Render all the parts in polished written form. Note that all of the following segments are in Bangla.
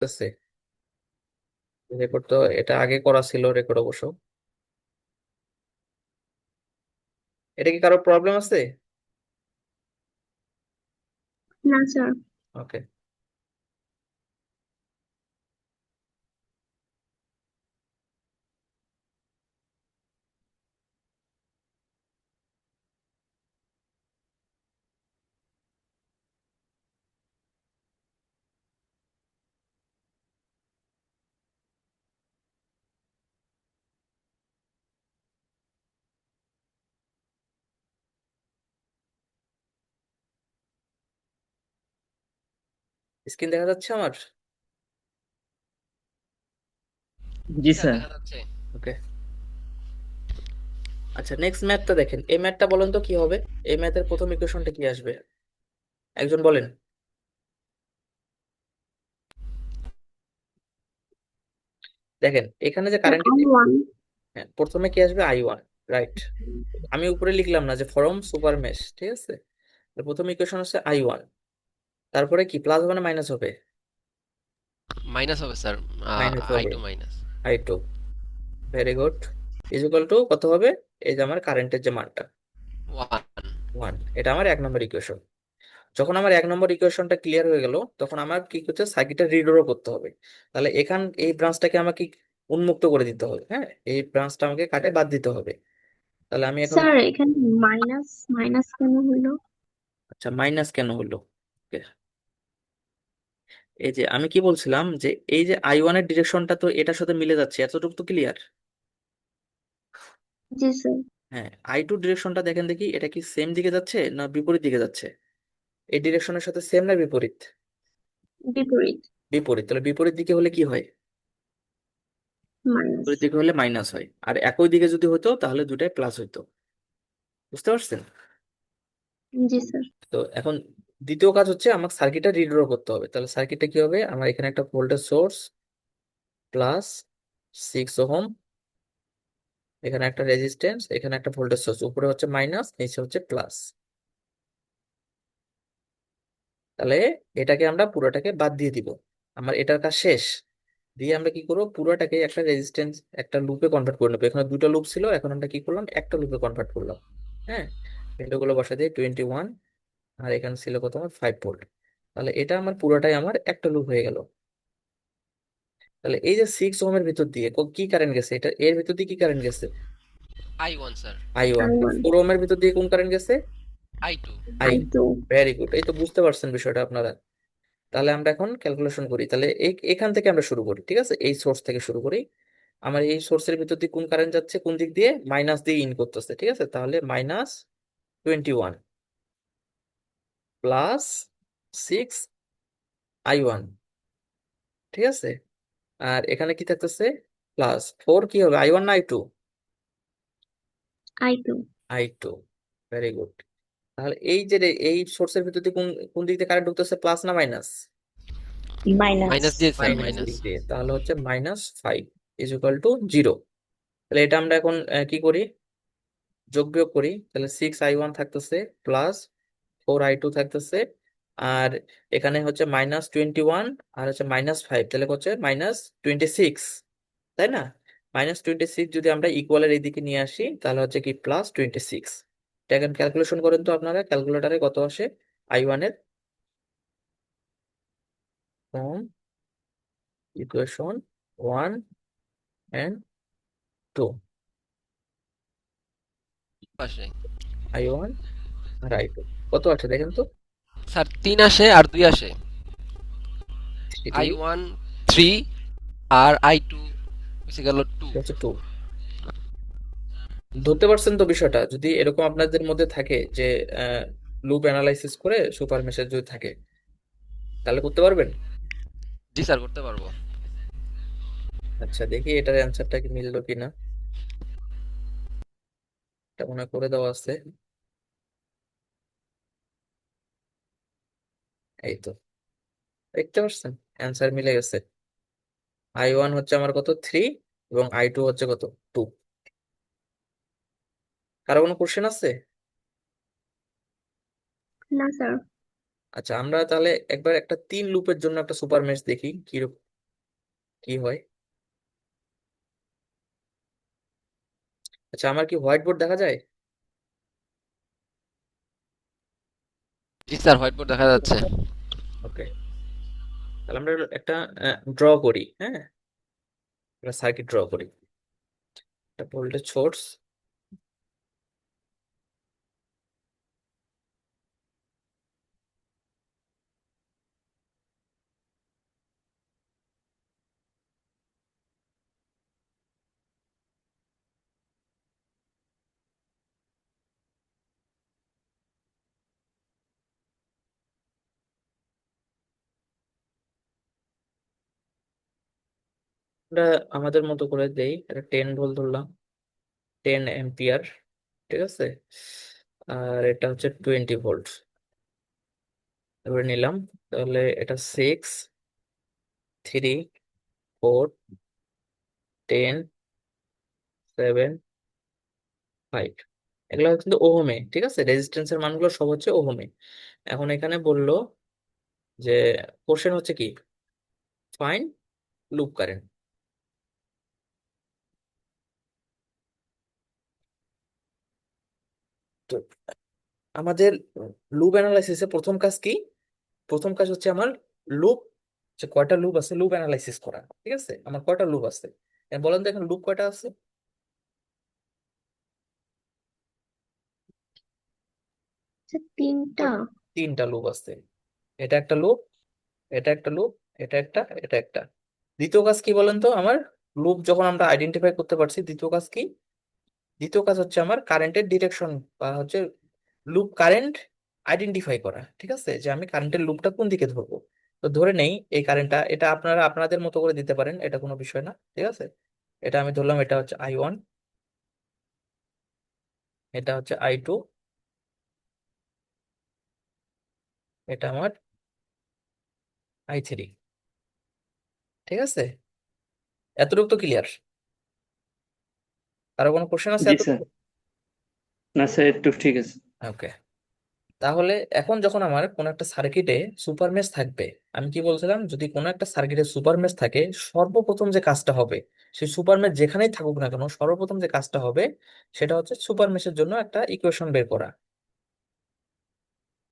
আছে রেকর্ড তো এটা আগে করা ছিল রেকর্ড অবশ্য। এটা কি কারো প্রবলেম আছে? না স্যার। ওকে। স্ক্রিন দেখা যাচ্ছে আমার? জি স্যার স্যার। দেখা যাচ্ছে। ওকে। আচ্ছা, নেক্সট ম্যাথটা দেখেন। এই ম্যাথটা বলেন তো কি হবে? এই ম্যাথের প্রথম ইকুয়েশনটা কি আসবে? একজন বলেন। দেখেন এখানে যে স্যার কারেন্ট, I1। হ্যাঁ, প্রথমে কি আসবে? I1, right. আমি উপরে লিখলাম না যে ফরম সুপার মেশ, ঠিক আছে? তো প্রথম ইকুয়েশন হচ্ছে I1, তারপরে কি প্লাস হবে না মাইনাস হবে? মাইনাস হবে স্যার। মাইনাস আই হবে। Two minus I2, very good. Is equal to কত হবে? এই যে আমার কারেন্টের যে মানটা, ওয়ান। 1। এটা আমার 1 নম্বর ইকুয়েশন। যখন আমার 1 নম্বর ইকুয়েশনটা ক্লিয়ার হয়ে গেল, তখন আমার কি করতে, সার্কিটটা রিড্রও করতে হবে। তাহলে এই ব্রাঞ্চটাকে আমাকে উন্মুক্ত করে দিতে হবে, হ্যাঁ, এই ব্রাঞ্চটা আমাকে কাটে বাদ দিতে হবে। তাহলে আমি এখন, স্যার এখানে মাইনাস মাইনাস কেন হইলো? আচ্ছা মাইনাস কেন হলো? Okay, এই যে আমি কি বলছিলাম যে এই যে I1 এর ডিরেকশনটা তো এটার সাথে মিলে যাচ্ছে, এতটুকু তো ক্লিয়ার। জি স্যার। হ্যাঁ, I2 ডিরেকশনটা দেখেন দেখি, এটা কি সেম দিকে যাচ্ছে না বিপরীত দিকে যাচ্ছে? এই ডিরেকশনের সাথে সেম না বিপরীত? বিপরীত। বিপরীত। তাহলে বিপরীত দিকে হলে কি হয়? মাইনাস। বিপরীত দিকে হলে মাইনাস হয়। আর একই দিকে যদি হতো তাহলে দুটাই প্লাস হইতো। বুঝতে পারছেন? জি স্যার। তো এখন দ্বিতীয় কাজ হচ্ছে আমাকে সার্কিটটা রিড্র করতে হবে। তাহলে সার্কিটটা কি হবে? আমার এখানে একটা ভোল্টেজ সোর্স প্লাস 6 ওহম, এখানে একটা রেজিস্ট্যান্স, এখানে একটা ভোল্টেজ সোর্স, উপরে হচ্ছে মাইনাস, নিচে হচ্ছে প্লাস। তাহলে এটাকে আমরা পুরোটাকে বাদ দিয়ে দিব। আমার এটার কাজ শেষ। দিয়ে আমরা কি করবো, পুরোটাকে একটা রেজিস্ট্যান্স, একটা লুপে কনভার্ট করে নেবো। এখানে দুটো লুপ ছিল, এখন আমরা কি করলাম, একটা লুপে কনভার্ট করলাম। হ্যাঁ, ভ্যালুগুলো বসা দিয়ে 21, আর এখানে ছিল কত, আমার 5 ভোল্ট। তাহলে এটা আমার পুরোটাই আমার একটা লুপ হয়ে গেল। তাহলে এই যে 6 ওহমের ভিতর দিয়ে কি কারেন্ট গেছে, এটা এর ভিতর দিয়ে কি কারেন্ট গেছে? I1 sir. I1। I1। 4 ওহমের ভিতর দিয়ে কোন কারেন্ট গেছে? I2। I I2। Very good, এই তো বুঝতে পারছেন বিষয়টা আপনারা। তাহলে আমরা এখন ক্যালকুলেশন করি। তাহলে এখান থেকে আমরা শুরু করি, ঠিক আছে, এই সোর্স থেকে শুরু করি। আমার এই সোর্সের ভিতর দিয়ে কোন কারেন্ট যাচ্ছে, কোন দিক দিয়ে? মাইনাস দিয়ে ইন করতেছে, ঠিক আছে। তাহলে -21 প্লাস 6 I1, ঠিক আছে। আর এখানে কি থাকতেছে? +4, কি হবে, I1 না I2? I2। I2, very good. তাহলে এই যে এই সোর্সের ভিতর দিয়ে কোন কোন দিক দিয়ে কারেন্ট ঢুকতেছে, প্লাস না মাইনাস? মাইনাস। মাইনাস দিয়ে স্যার, মাইনাস মাইনাস। দিক দিয়ে, তাহলে হচ্ছে -5 ইজ ইকুয়াল টু 0। তাহলে এটা আমরা এখন কি করি, যোগ বিয়োগ করি। তাহলে 6 I1 থাকতেছে প্লাস 4 I2 থাকতেছে, আর এখানে হচ্ছে -21, আর হচ্ছে -5, তাহলে হচ্ছে -26, তাই না? -26 যদি আমরা ইকুয়ালের এইদিকে নিয়ে আসি, তাহলে হচ্ছে কি +26। এটা এখন ক্যালকুলেশন করেন তো আপনারা, ক্যালকুলেটারে কত আসে I1 এর? ইকুয়েশন 1 and 2, পাশে I1 আর I2 কত আছে দেখেন তো। স্যার 3 আসে আর 2 আসে। 3, I1 3 আর I2 হচ্ছে গেল 2। হচ্ছে 2। ধরতে পারছেন তো বিষয়টা? যদি এরকম আপনাদের মধ্যে থাকে যে লুপ অ্যানালাইসিস করে সুপার মেশের যদি থাকে, তাহলে করতে পারবেন। জি স্যার, করতে পারবো। আচ্ছা দেখি এটার অ্যান্সারটা কি মিললো কিনা। এটা মনে হয় করে দেওয়া আছে। এই তো, দেখতে পাচ্ছেন অ্যান্সার মিলে গেছে। I1 হচ্ছে আমার কত, 3, এবং I2 হচ্ছে কত, 2। কারো কোনো কোশ্চেন আছে? না স্যার। আচ্ছা, আমরা তাহলে একবার একটা 3 লুপের জন্য একটা সুপার মেশ দেখি কি কি হয়? আচ্ছা, আমার কি হোয়াইট বোর্ড দেখা যায়? জি স্যার, হোয়াইট বোর্ড দেখা যাচ্ছে। ওকে, তাহলে আমরা একটা ড্র করি, হ্যাঁ, একটা সার্কিট ড্র করি। একটা ভোল্টেজ সোর্স, আমরা আমাদের মতো করে দেই, এটা 10 ভোল্ট ধরলাম, 10 অ্যাম্পিয়ার, ঠিক আছে। আর এটা হচ্ছে 20 ভোল্ট, এবারে নিলাম। তাহলে এটা 6, 3, 4, 10, 7, 5, এগুলো কিন্তু ওহমে, ঠিক আছে, রেজিস্ট্যান্সের মানগুলো সব হচ্ছে ওহমে। এখন এখানে বললো যে কোশ্চেন হচ্ছে কি, ফাইন লুপ কারেন্ট। তো আমাদের লুপ অ্যানালাইসিসে প্রথম কাজ কি? প্রথম কাজ হচ্ছে আমার লুপ, যে কয়টা লুপ আছে লুপ অ্যানালাইসিস করা, ঠিক আছে। আমার কয়টা লুপ আছে বলেন তো, এখানে লুপ কয়টা আছে? আচ্ছা, তিনটা। তিনটা লুপ আছে। এটা একটা লুপ, এটা একটা লুপ, এটা একটা। দ্বিতীয় কাজ কি বলেন তো আমার? লুপ যখন আমরা আইডেন্টিফাই করতে পারছি, দ্বিতীয় কাজ কি? দ্বিতীয় কাজ হচ্ছে আমার কারেন্টের ডিরেকশন, বা হচ্ছে লুপ কারেন্ট আইডেন্টিফাই করা, ঠিক আছে, যে আমি কারেন্টের লুপটা কোন দিকে ধরবো। তো ধরে নেই এই কারেন্টটা, এটা আপনারা আপনাদের মতো করে দিতে পারেন, এটা কোনো বিষয় না, ঠিক আছে। এটা আমি ধরলাম, এটা হচ্ছে I1, এটা হচ্ছে I2, এটা আমার I3, ঠিক আছে। এতটুকু তো ক্লিয়ার? কারো কোনো কোশ্চেন আছে জি স্যার। এতটুকু? না স্যার, একটু ঠিক আছে। ওকে, তাহলে এখন যখন আমার কোন একটা সার্কিটে সুপার মেশ থাকবে, আমি কি বলছিলাম, যদি কোনো একটা সার্কিটে সুপার মেশ থাকে, সর্বপ্রথম যে কাজটা হবে, সেই সুপার মেশ যেখানেই থাকুক না কেন, সর্বপ্রথম যে কাজটা হবে সেটা হচ্ছে সুপার মেশের জন্য একটা ইকুয়েশন বের করা,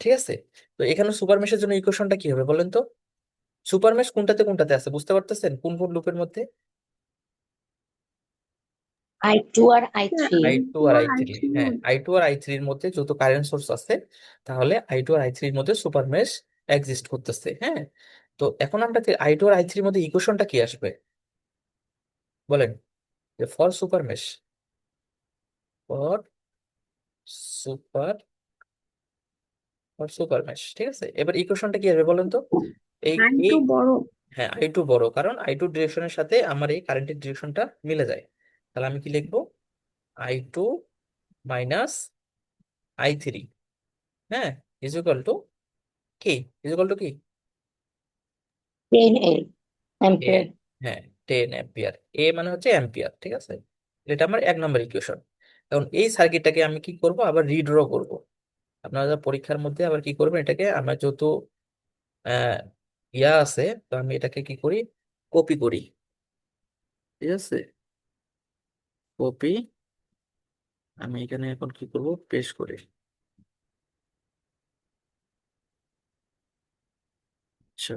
ঠিক আছে। তো এখানে সুপার মেশের জন্য ইকুয়েশনটা কি হবে বলেন তো? সুপার মেশ কোনটাতে কোনটাতে আছে বুঝতে পারতেছেন, কোন কোন লুপের মধ্যে? I2 আর স্যার, I3। I2 I2 আর আর I3, I3 হ্যাঁ, I2 আর I3 এর মধ্যে যত কারেন্ট সোর্স আছে, তাহলে I2 আর I3 এর মধ্যে সুপার মেশ এক্সিস্ট করতেছে, হ্যাঁ। তো এখন আমরা I2 আর I3 এর মধ্যে ইকুয়েশনটা কি আসবে বলেন? যে for super mesh, for super for super mesh, ঠিক আছে। এবার ইকুয়েশনটা কি আসবে বলেন তো? এই I2 এই বড়। হ্যাঁ, I2 বড়, কারণ I2 ডিরেকশনের সাথে আমার এই কারেন্টের ডিরেকশনটা মিলে যায়। তাহলে আমি কি লিখবো? I2 মাইনাস I3, হ্যাঁ, ইজ ইকুয়াল টু কি? ইজ ইকুয়াল টু কি? 10 টেন, অ্যাম্পিয়ার। হ্যাঁ, 10 অ্যাম্পিয়ার। এ মানে হচ্ছে অ্যাম্পিয়ার, ঠিক আছে। এটা আমার 1 নম্বর ইকুয়েশন। এখন এই সার্কিটটাকে আমি কি করব, আবার রিড্র করব। আপনারা পরীক্ষার মধ্যে আবার কি করবেন, এটাকে আমার যত আহ ইয়া আছে, তো আমি এটাকে কি করি, কপি করি, ঠিক আছে, কপি। আমি এখানে এখন কি করব, পেস্ট করি। আচ্ছা,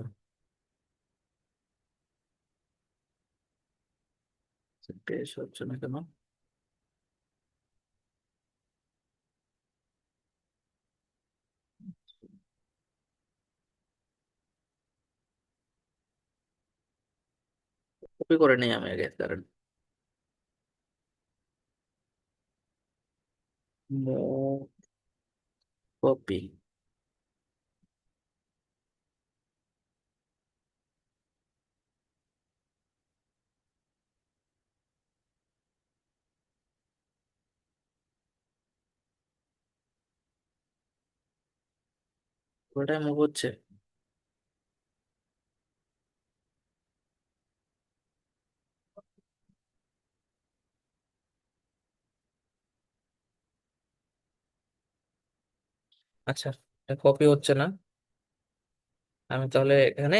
পেস্ট হচ্ছে না কেন? কপি করে নেই আমি আগে, কারণ কপি, পুরোটাই মুভ হচ্ছে। আচ্ছা, এটা কপি হচ্ছে না। আমি তাহলে এখানে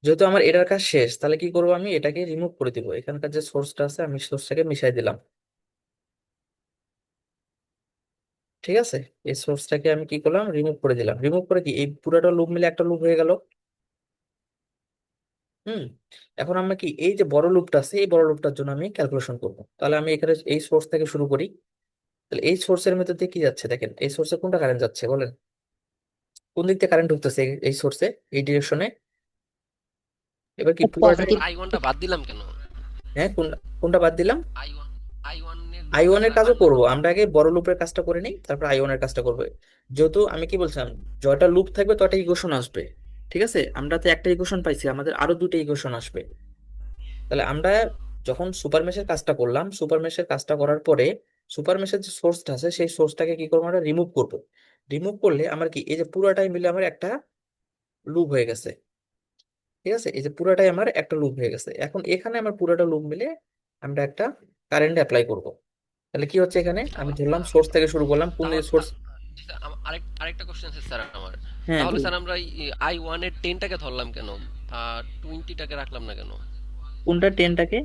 যেহেতু আমার এটার কাজ শেষ, তাহলে কি করবো, আমি এটাকে রিমুভ করে দিব, এখানকার যে সোর্সটা আছে আমি সোর্সটাকে মিশাই দিলাম। ঠিক আছে, এই সোর্সটাকে আমি কি করলাম, রিমুভ করে দিলাম। রিমুভ করে কি এই পুরোটা লুপ মিলে একটা লুপ হয়ে গেল। হুম। এখন আমরা কি এই যে বড় লুপটা আছে, এই বড় লুপটার জন্য আমি ক্যালকুলেশন করব। তাহলে আমি এখানে এই সোর্স থেকে শুরু করি। তাহলে এই সোর্সের মধ্যে দিয়ে কি যাচ্ছে দেখেন, এই সোর্সে কোনটা কারেন্ট যাচ্ছে বলেন, কোন দিক থেকে কারেন্ট ঢুকতেছে এই সোর্সে, এই ডিরেকশনে। এবার কি পুরোটাই, পজিটিভ। আই ওয়ানটা বাদ দিলাম কেন? হ্যাঁ কোনটা বাদ দিলাম, আই ওয়ান, আই ওয়ানের আই লুপটা ওয়ান এর কাজও রাখলাম না করবো কেন? আমরা, আগে বড় লুপের কাজটা করে নিই, তারপর আই ওয়ান এর কাজটা করবো। যেহেতু আমি কি বলছিলাম, যটা লুপ থাকবে তটা ইকুয়েশন আসবে। ঠিক আছে, আমরা তো একটা ইকুয়েশন পাইছি, আমাদের আরো দুটো ইকুয়েশন আসবে। তাহলে আমরা যখন সুপার মেশের কাজটা করলাম, সুপার মেশের কাজটা করার পরে সুপার মেশের যে সোর্সটা আছে সেই সোর্সটাকে কি করবো, আমরা রিমুভ করবো। রিমুভ করলে আমার কি এই যে পুরাটাই মিলে আমার একটা লুপ হয়ে গেছে। ঠিক আছে, এই যে পুরাটাই আমার একটা লুপ হয়ে গেছে। এখন এখানে আমার পুরোটা লুপ মিলে আমরা একটা কারেন্ট অ্যাপ্লাই করব। তাহলে কি হচ্ছে, এখানে আমি ধরলাম সোর্স থেকে শুরু করলাম, কোন তাহলে সোর্স। জি স্যার, আরেকটা কোশ্চেন আছে স্যার আমার। হ্যাঁ তাহলে বলুন। স্যার আমরা আই ওয়ানের টেনটাকে ধরলাম কেন, 20টাকে রাখলাম না কেন? কোনটা টেনটাকে?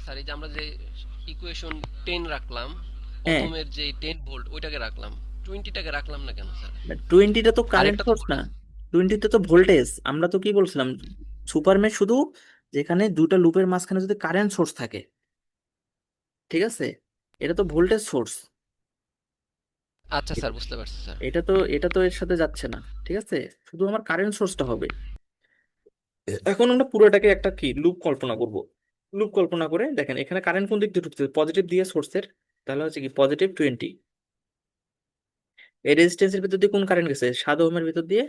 স্যার এই যে আমরা যে ইকুয়েশন 10 রাখলাম, হ্যাঁ, প্রথমের যে 10 ভোল্ট ওইটাকে রাখলাম, 20টাকে রাখলাম না কেন স্যার? 20টা তো কারেন্ট আরেকটা তো সোর্স না, ভোল্টেজ। 20টা তো ভোল্টেজ। আমরা তো কি বলছিলাম, সুপার মেশ শুধু যেখানে দুটা লুপের মাঝখানে যদি কারেন্ট সোর্স থাকে। ঠিক আছে, এটা তো ভোল্টেজ সোর্স। আচ্ছা স্যার, বুঝতে পারছি স্যার। এটা তো এর সাথে যাচ্ছে না। ঠিক আছে, শুধু আমার কারেন্ট সোর্সটা হবে। এখন আমরা পুরোটাকে একটা কি লুপ কল্পনা করব। লুপ কল্পনা করে দেখেন, এখানে কারেন্ট কোন দিক দিয়ে ঢুকছে, পজিটিভ দিয়ে সোর্সের। তাহলে হচ্ছে কি +20। এই রেজিস্ট্যান্সের ভিতর দিয়ে কোন কারেন্ট গেছে, 7 ওহমের ভিতর দিয়ে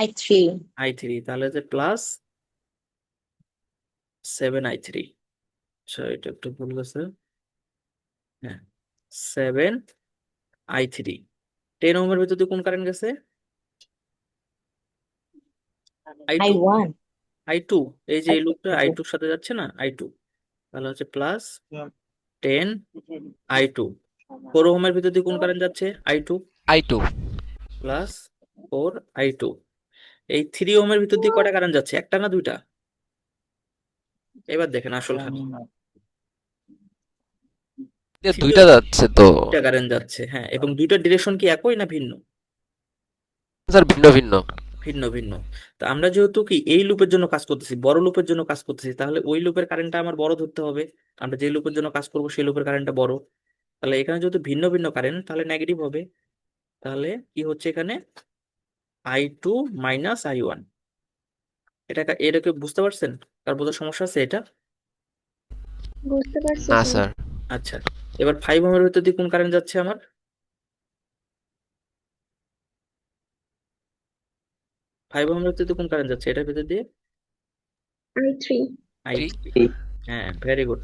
I3। I3। তাহলে হচ্ছে +7 I3। এটা একটু ভুল গেছে। হ্যাঁ, 7 I3। 10 ওহমের ভিতর দিয়ে কোন কারেন্ট গেছে, I2। I1। I2, এই যে এই লুপটা I2 সাথে যাচ্ছে না, I2। তাহলে হচ্ছে +10 I2। 4 ওহমের ভিতর দিয়ে কোন কারেন্ট যাচ্ছে, I2। I two. +4 I2। এই 3 ওহমের ভিতর দিয়ে কয়টা কারেন্ট যাচ্ছে, একটা না দুইটা? এবার দেখেন আসল খেলা। থ্রি দুইটা যাচ্ছে তো। দুইটা কারেন্ট যাচ্ছে, হ্যাঁ, এবং দুইটার ডিরেকশন কি একই না ভিন্ন? স্যার ভিন্ন ভিন্ন। ভিন্ন ভিন্ন। তো আমরা যেহেতু কি এই লুপের জন্য কাজ করতেছি, বড় লুপের জন্য কাজ করতেছি, তাহলে ওই লুপের কারেন্টটা আমার বড় ধরতে হবে। আমরা যে লুপের জন্য কাজ করবো সেই লুপের কারেন্টটা বড়। তাহলে এখানে যেহেতু ভিন্ন ভিন্ন কারেন্ট, তাহলে নেগেটিভ হবে। তাহলে কি হচ্ছে এখানে, I2 - I1। এটাকে বুঝতে পারছেন? তার বোঝার সমস্যা আছে এটা? বুঝতে পারছি না স্যার। স্যার। আচ্ছা, এবার 5 ওহমের ভিতর দিয়ে কোন কারেন্ট যাচ্ছে আমার, 5 ওহমের ভিতর দিয়ে কোন কারেন্ট যাচ্ছে এটার ভিতর দিয়ে, I3। থ্রি। I3। হ্যাঁ, very good.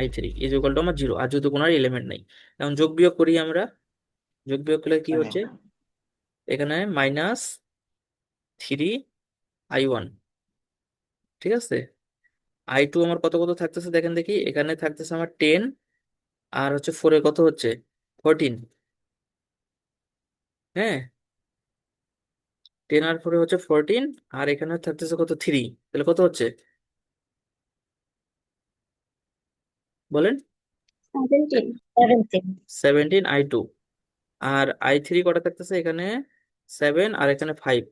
I3 is equal two আমার 0, আর যেহেতু কোনো এলিমেন্ট নাই। এখন যোগ বিয়োগ করি আমরা। যোগ বিয়োগ করলে কি হচ্ছে, এখানে -3 I1। ঠিক আছে, I2 আমার কত কত থাকতেছে দেখেন দেখি, এখানে থাকতেছে আমার 10, আর হচ্ছে 4-এ কত হচ্ছে, 14। হ্যাঁ, 10 আর 4-এ হচ্ছে 14, আর এখানে থাকতেছে কত, 3। তাহলে কত হচ্ছে বলেন, 17। 17 I2। আর I3 কটা থাকতেছে এখানে, 7, আর এখানে 5।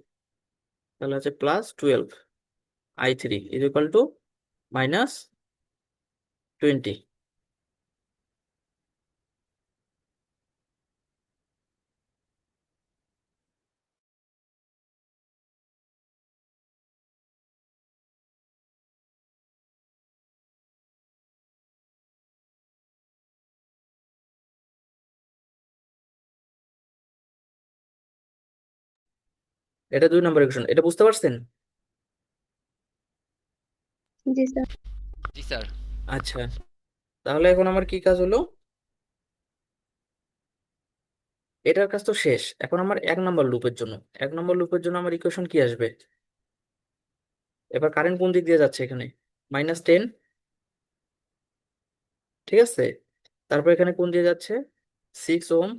তাহলে হচ্ছে +12। I3 is equal two -20। এটা 2 নম্বর ইকুয়েশন, এটা বুঝতে পারছেন? জি স্যার। জি স্যার। আচ্ছা, তাহলে এখন আমার কি কাজ হলো, এটার কাজ তো শেষ। এখন আমার 1 নম্বর লুপের জন্য, 1 নম্বর লুপের জন্য আমার ইকুয়েশন কি আসবে, এবার কারেন্ট কোন দিক দিয়ে যাচ্ছে এখানে, -10। ঠিক আছে, তারপর এখানে কোন দিয়ে যাচ্ছে, 6 ওহম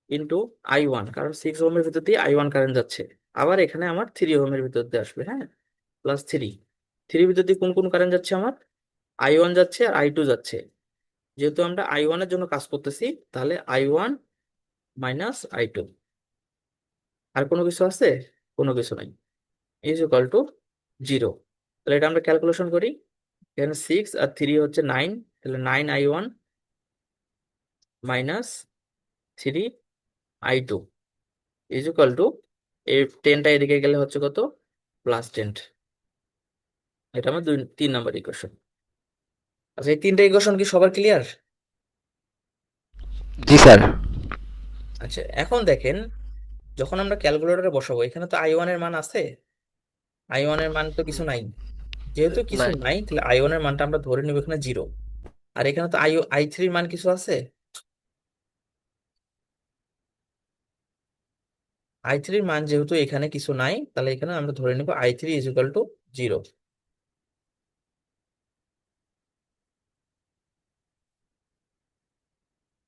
ইন্টু I1, কারণ 6 ওহমের ভিতর দিয়ে I1 কারেন্ট যাচ্ছে। আবার এখানে আমার 3 ওহমের ভিতর দিয়ে আসবে, হ্যাঁ, প্লাস 3 ভিতর দিয়ে কোন কোন কারেন্ট যাচ্ছে আমার? I1 যাচ্ছে আর I2 যাচ্ছে। যেহেতু আমরা I1 এর জন্য কাজ করতেছি, তাহলে I1 মাইনাস I2। আর কোনো কিছু আছে? কোনো কিছু নাই। Is equal two 0। তাহলে এটা আমরা ক্যালকুলেশন করি। এখানে 6 আর 3 হচ্ছে 9, তাহলে 9I1 minus 3I2 is equal two, এই 10টা এদিকে গেলে হচ্ছে কত? +10। এটা আমার 3 নম্বর ইকুয়েশন। আচ্ছা, এই 3টা ইকুয়েশন কি সবার ক্লিয়ার? জি স্যার। আচ্ছা, এখন দেখেন, যখন আমরা ক্যালকুলেটরে বসাবো, এখানে তো I1 এর মান আছে, I1 এর মান তো কিছু নাই। যেহেতু কিছু নাই। নাই, তাহলে I1 এর মানটা আমরা ধরে নিব এখানে 0। আর এখানে তো I3 মান কিছু আছে, I3 মান যেহেতু এখানে কিছু নাই, তাহলে এখানে আমরা ধরে নিব I3 ইজ ইকুয়াল টু 0।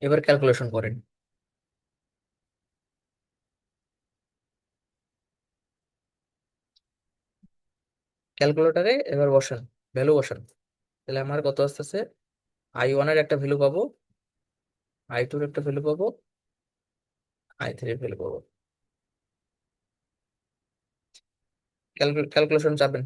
এবার ক্যালকুলেশন করেন। ক্যালকুলেটরে এবার বসান, ভ্যালু বসান। তাহলে আমার কত আসতেছে? I1 এর একটা ভ্যালু পাবো, I2 এর একটা ভ্যালু পাবো, I3 এর ভ্যালু পাবো। ক্যালকুলেশন চাপেন।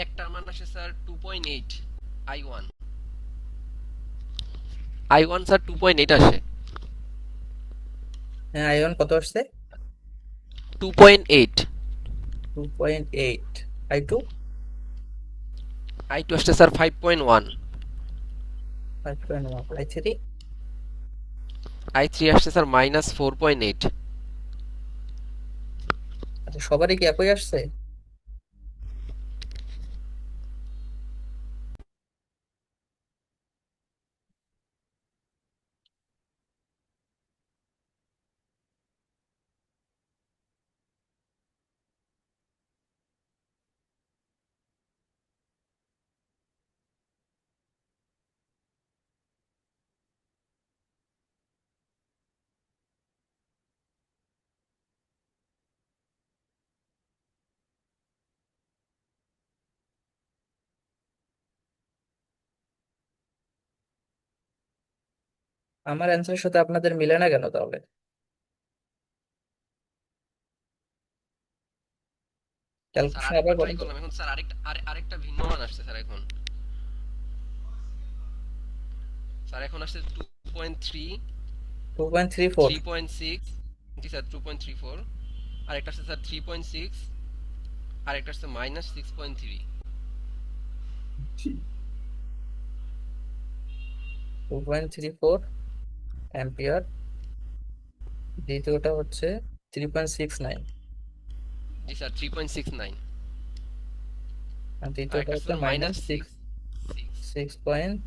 একটার মান আসে স্যার 2.8 I1। I1 স্যার 2.8 আসে। হ্যাঁ, I1 কত আসছে? 2.8। 2.8। I2? I2 আসছে স্যার 5.1। 5.1। I3? I3 আসছে স্যার -4.8। আচ্ছা, সবারই কি একই আসছে? আমার অ্যান্সারের সাথে আপনাদের মিলে না কেন তাহলে? স্যার ক্যালকুলেশন আবার আরেকবার ট্রাই করেন তো। করলাম, এখন স্যার আরেকটা ভিন্ন মান আসছে স্যার এখন। স্যার এখন আসছে 2.3, 2.34। 3.6। জি স্যার 2.34। আর একটা আসছে স্যার 3.6। আর একটা আসছে -6.3। 2.34 অ্যাম্পিয়ার। দ্বিতীয়টা হচ্ছে 3.69। জি স্যার 3.69। আর আর তৃতীয়টা একটা আছে হচ্ছে স্যার মাইনাস সিক্স -6।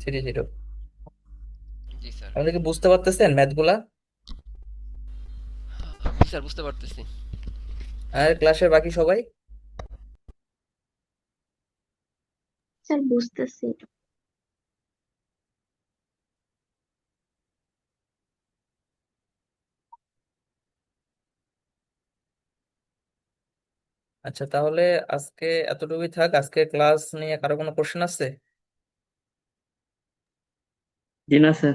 6.30। জি স্যার। আপনি কি বুঝতে পারতেছেন ম্যাথগুলা? জি স্যার বুঝতে পারতেছি। আর ক্লাসের বাকি সবাই? স্যার বুঝতেছি। আচ্ছা, তাহলে আজকে এতটুকুই থাক। আজকে ক্লাস নিয়ে কারো কোনো কোশ্চেন আছে? জি না স্যার।